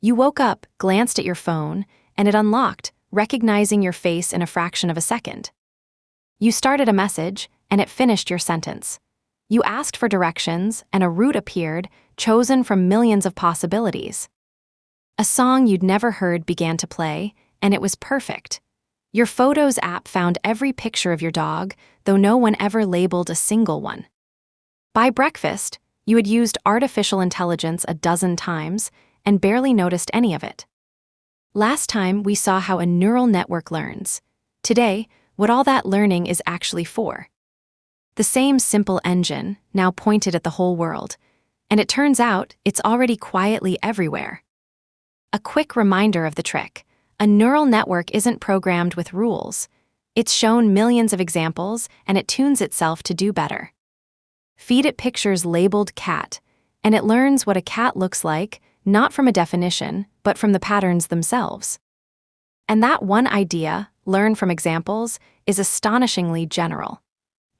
You woke up, glanced at your phone, and it unlocked, recognizing your face in a fraction of a second. You started a message, and it finished your sentence. You asked for directions, and a route appeared, chosen from millions of possibilities. A song you'd never heard began to play, and it was perfect. Your Photos app found every picture of your dog, though no one ever labeled a single one. By breakfast, you had used artificial intelligence a dozen times and barely noticed any of it. Last time, we saw how a neural network learns. Today, what all that learning is actually for. The same simple engine, now pointed at the whole world, and it turns out it's already quietly everywhere. A quick reminder of the trick: a neural network isn't programmed with rules. It's shown millions of examples, and it tunes itself to do better. Feed it pictures labeled cat, and it learns what a cat looks like, not from a definition, but from the patterns themselves. And that one idea, learn from examples, is astonishingly general.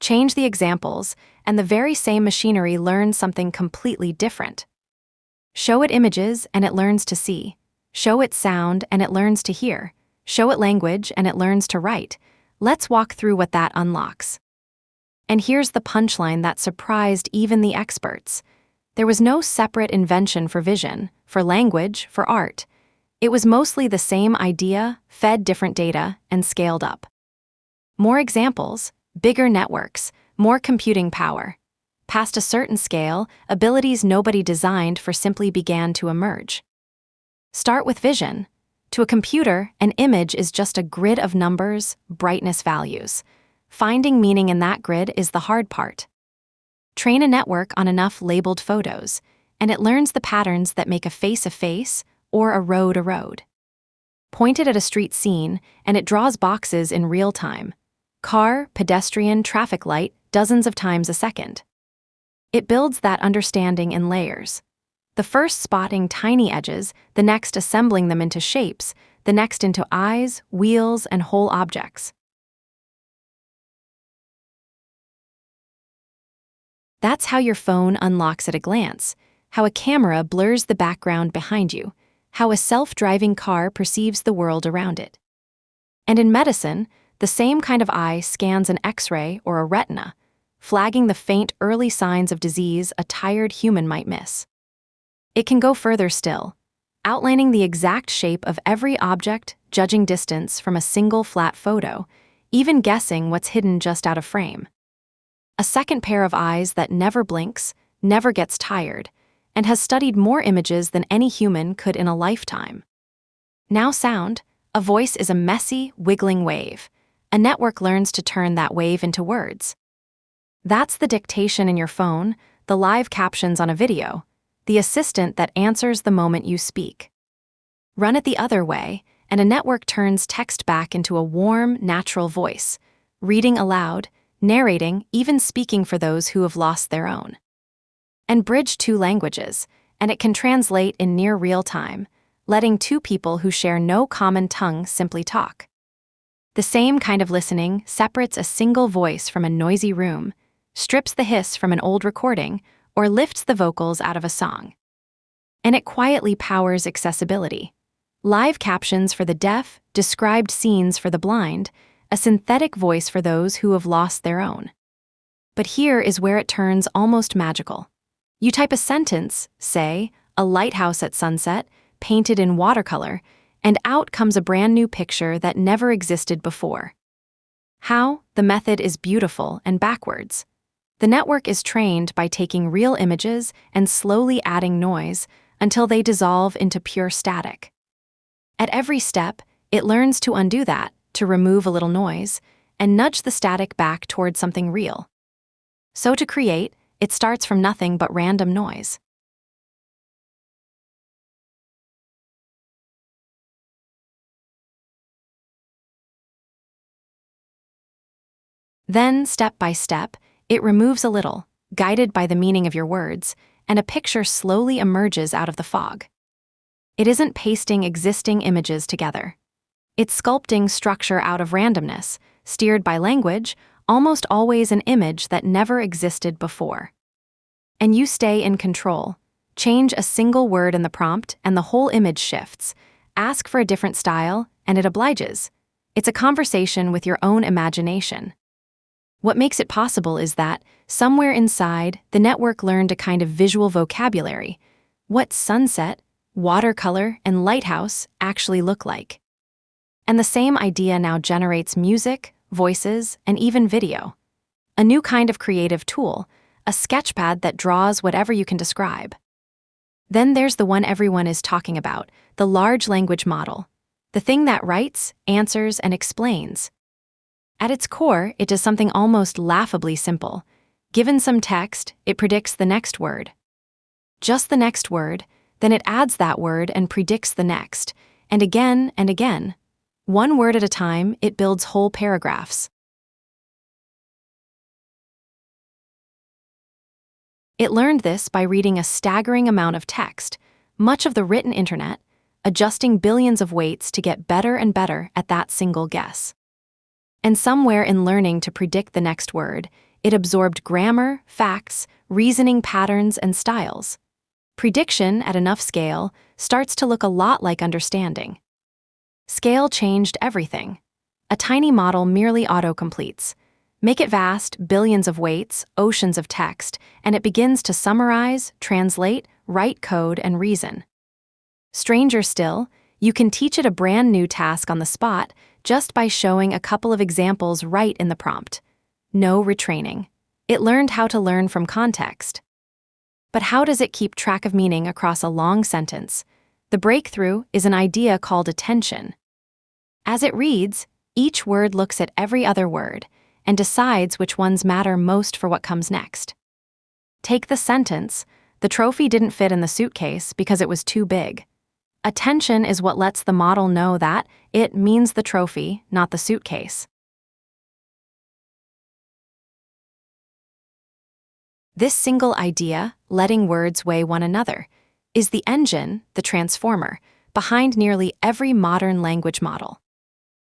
Change the examples, and the very same machinery learns something completely different. Show it images, and it learns to see. Show it sound, and it learns to hear. Show it language, and it learns to write. Let's walk through what that unlocks. And here's the punchline that surprised even the experts. There was no separate invention for vision, for language, for art. It was mostly the same idea, fed different data, and scaled up. More examples, bigger networks, more computing power. Past a certain scale, abilities nobody designed for simply began to emerge. Start with vision. To a computer, an image is just a grid of numbers, brightness values. Finding meaning in that grid is the hard part. Train a network on enough labeled photos, and it learns the patterns that make a face or a road. Point it at a street scene, and it draws boxes in real time. Car, pedestrian, traffic light, dozens of times a second. It builds that understanding in layers. The first spotting tiny edges, the next assembling them into shapes, the next into eyes, wheels, and whole objects. That's how your phone unlocks at a glance, how a camera blurs the background behind you, how a self-driving car perceives the world around it. And in medicine, the same kind of eye scans an X-ray or a retina, flagging the faint early signs of disease a tired human might miss. It can go further still, outlining the exact shape of every object, judging distance from a single flat photo, even guessing what's hidden just out of frame. A second pair of eyes that never blinks, never gets tired, and has studied more images than any human could in a lifetime. Now sound, a voice is a messy, wiggling wave. A network learns to turn that wave into words. That's the dictation in your phone, the live captions on a video, the assistant that answers the moment you speak. Run it the other way, and a network turns text back into a warm, natural voice, reading aloud, narrating, even speaking for those who have lost their own. And bridge two languages, and it can translate in near real time, letting two people who share no common tongue simply talk. The same kind of listening separates a single voice from a noisy room, strips the hiss from an old recording, or lifts the vocals out of a song. And it quietly powers accessibility. Live captions for the deaf, described scenes for the blind, a synthetic voice for those who have lost their own. But here is where it turns almost magical. You type a sentence, say, a lighthouse at sunset, painted in watercolor, and out comes a brand new picture that never existed before. How? The method is beautiful and backwards. The network is trained by taking real images and slowly adding noise until they dissolve into pure static. At every step, it learns to undo that, to remove a little noise, and nudge the static back toward something real. So to create, it starts from nothing but random noise. Then, step by step, it removes a little, guided by the meaning of your words, and a picture slowly emerges out of the fog. It isn't pasting existing images together. It's sculpting structure out of randomness, steered by language, almost always an image that never existed before. And you stay in control, Change a single word in the prompt and the whole image shifts. Ask for a different style, and it obliges. It's a conversation with your own imagination. What makes it possible is that, somewhere inside, the network learned a kind of visual vocabulary: what sunset, watercolor, and lighthouse actually look like. And the same idea now generates music, voices, and even video. A new kind of creative tool, a sketchpad that draws whatever you can describe. Then there's the one everyone is talking about, the large language model. The thing that writes, answers, and explains. At its core, it does something almost laughably simple. Given some text, it predicts the next word. Just the next word, then it adds that word and predicts the next, and again and again. One word at a time, it builds whole paragraphs. It learned this by reading a staggering amount of text, much of the written internet, adjusting billions of weights to get better and better at that single guess. And somewhere in learning to predict the next word, it absorbed grammar, facts, reasoning patterns, and styles. Prediction, at enough scale, starts to look a lot like understanding. Scale changed everything. A tiny model merely auto-completes. Make it vast, billions of weights, oceans of text, and it begins to summarize, translate, write code, and reason. Stranger still, you can teach it a brand new task on the spot just by showing a couple of examples right in the prompt. No retraining. It learned how to learn from context. But how does it keep track of meaning across a long sentence? The breakthrough is an idea called attention. As it reads, each word looks at every other word and decides which ones matter most for what comes next. Take the sentence, "The trophy didn't fit in the suitcase because it was too big." Attention is what lets the model know that it means the trophy, not the suitcase. This single idea, letting words weigh one another, is the engine, the transformer, behind nearly every modern language model.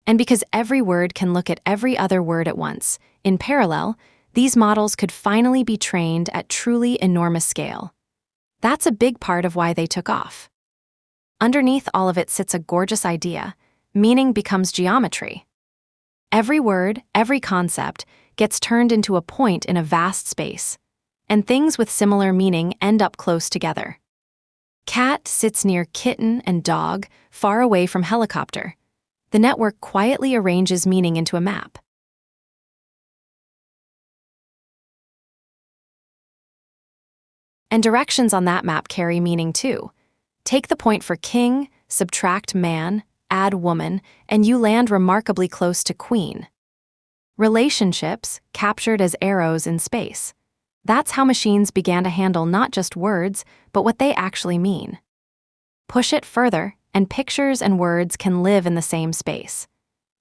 And because every word can look at every other word at once, in parallel, these models could finally be trained at truly enormous scale. That's a big part of why they took off. Underneath all of it sits a gorgeous idea. Meaning becomes geometry. Every word, every concept, gets turned into a point in a vast space, and things with similar meaning end up close together. Cat sits near kitten and dog, far away from helicopter. The network quietly arranges meaning into a map. And directions on that map carry meaning too. Take the point for king, subtract man, add woman, and you land remarkably close to queen. Relationships, captured as arrows in space. That's how machines began to handle not just words, but what they actually mean. Push it further, and pictures and words can live in the same space,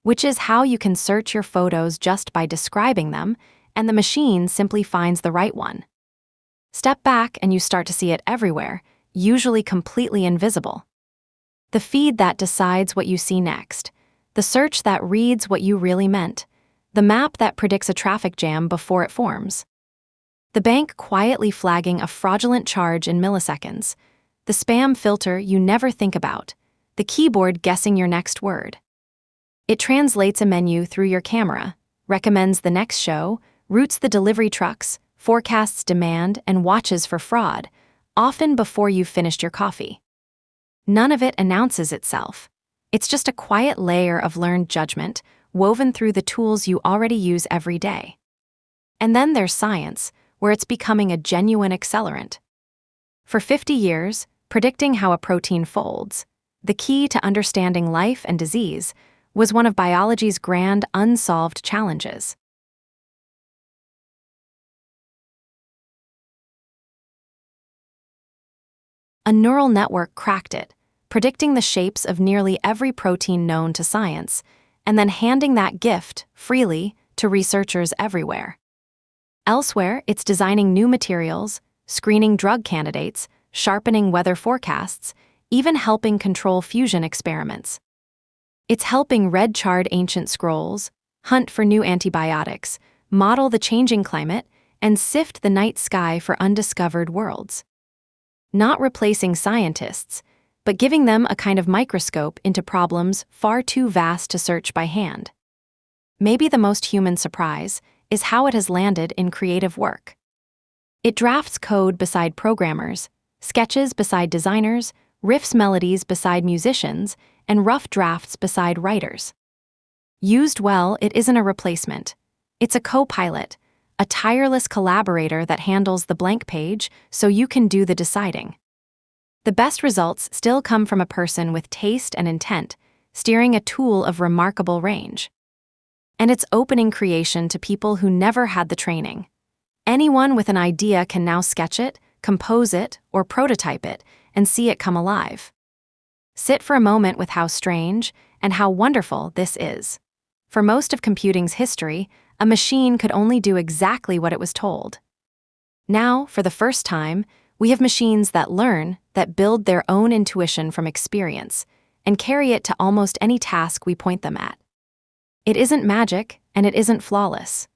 which is how you can search your photos just by describing them, and the machine simply finds the right one. Step back and you start to see it everywhere, usually completely invisible. The feed that decides what you see next, the search that reads what you really meant, the map that predicts a traffic jam before it forms. The bank quietly flagging a fraudulent charge in milliseconds, the spam filter you never think about, the keyboard guessing your next word. It translates a menu through your camera, recommends the next show, routes the delivery trucks, forecasts demand, and watches for fraud, often before you've finished your coffee. None of it announces itself. It's just a quiet layer of learned judgment woven through the tools you already use every day. And then there's science, where it's becoming a genuine accelerant. For 50 years, predicting how a protein folds, the key to understanding life and disease, was one of biology's grand unsolved challenges. A neural network cracked it, predicting the shapes of nearly every protein known to science, and then handing that gift, freely, to researchers everywhere. Elsewhere, it's designing new materials, screening drug candidates, sharpening weather forecasts, even helping control fusion experiments. It's helping red-charred ancient scrolls, hunt for new antibiotics, model the changing climate, and sift the night sky for undiscovered worlds. not replacing scientists, but giving them a kind of microscope into problems far too vast to search by hand. Maybe the most human surprise is how it has landed in creative work. It drafts code beside programmers, sketches beside designers, riffs melodies beside musicians, and rough drafts beside writers. Used well, it isn't a replacement. It's a co-pilot, a tireless collaborator that handles the blank page so you can do the deciding. The best results still come from a person with taste and intent, steering a tool of remarkable range. And it's opening creation to people who never had the training. Anyone with an idea can now sketch it, compose it, or prototype it, and see it come alive. Sit for a moment with how strange and how wonderful this is. For most of computing's history, a machine could only do exactly what it was told. Now, for the first time, we have machines that learn, that build their own intuition from experience, and carry it to almost any task we point them at. It isn't magic, and it isn't flawless.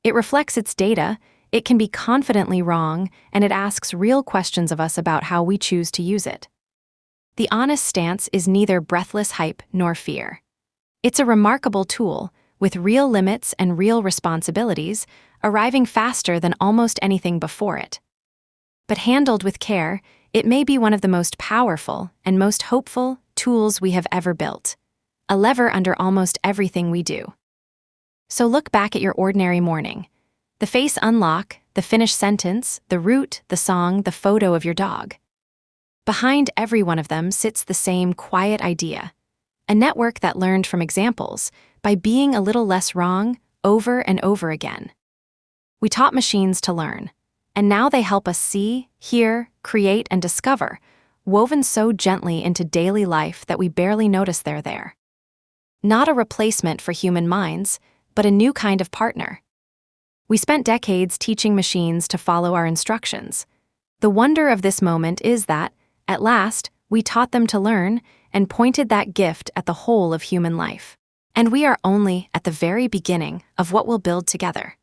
It reflects its data, it can be confidently wrong, and it asks real questions of us about how we choose to use it. The honest stance is neither breathless hype nor fear. It's a remarkable tool, with real limits and real responsibilities, arriving faster than almost anything before it. But handled with care, it may be one of the most powerful and most hopeful tools we have ever built, a lever under almost everything we do. So look back at your ordinary morning. The face unlock, the finished sentence, the route, the song, the photo of your dog. Behind every one of them sits the same quiet idea, a network that learned from examples by being a little less wrong over and over again. We taught machines to learn, and now they help us see, hear, create, and discover, woven so gently into daily life that we barely notice they're there. Not a replacement for human minds, but a new kind of partner. We spent decades teaching machines to follow our instructions. The wonder of this moment is that, at last, we taught them to learn and pointed that gift at the whole of human life. And we are only at the very beginning of what we'll build together.